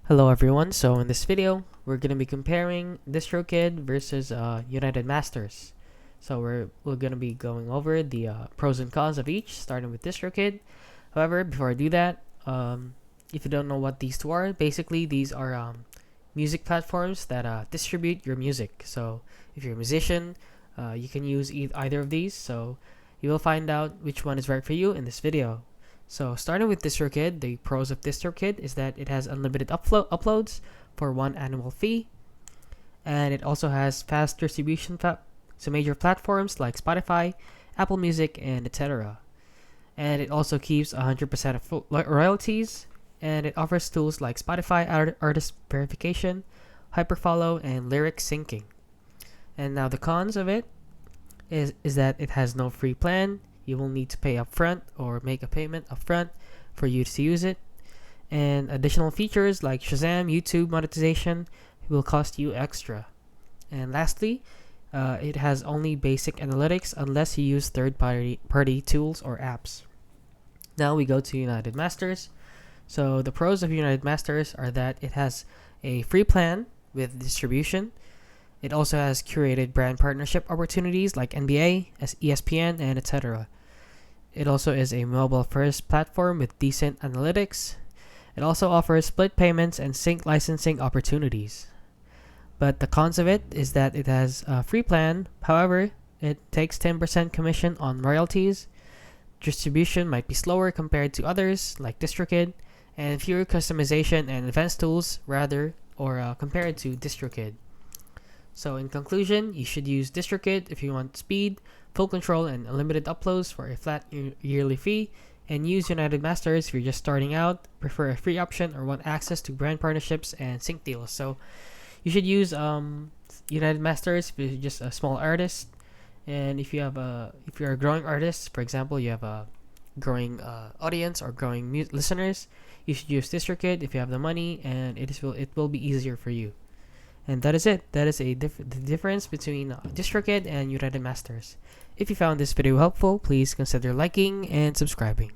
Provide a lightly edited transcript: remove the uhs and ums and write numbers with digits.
Hello everyone, so in this video, we're going to be comparing Distrokid versus United Masters. So we're going to be going over the pros and cons of each, starting with Distrokid. However, before I do that, if you don't know what these two are, basically these are music platforms that distribute your music. So if you're a musician, you can use either of these, so you will find out which one is right for you in this video. So starting with Distrokid, the pros of Distrokid is that it has unlimited uploads for one annual fee, and it also has fast distribution to major platforms like Spotify, Apple Music, and etc. And it also keeps 100% of royalties, and it offers tools like Spotify artist verification, hyperfollow, and lyric syncing. And now the cons of it is that it has no free plan. You will need to pay upfront or make a payment upfront for you to use it. And additional features like Shazam, YouTube monetization will cost you extra. And lastly, it has only basic analytics unless you use third-party tools or apps. Now we go to United Masters. So the pros of United Masters are that it has a free plan with distribution. It also has curated brand partnership opportunities like NBA, ESPN, and etc. It also is a mobile-first platform with decent analytics. It also offers split payments and sync licensing opportunities. But the cons of it is that it has a free plan. However, it takes 10% commission on royalties. Distribution might be slower compared to others like Distrokid, and fewer customization and advanced tools compared to Distrokid. So in conclusion, you should use Distrokid if you want speed, full control, and unlimited uploads for a flat yearly fee, and use United Masters if you're just starting out, prefer a free option, or want access to brand partnerships and sync deals. So you should use United Masters if you're just a small artist, and if you're a growing artist, for example, you have a growing audience or growing listeners, you should use Distrokid if you have the money, and it will be easier for you. And that is it. That is the difference between Distrokid and United Masters. If you found this video helpful, please consider liking and subscribing.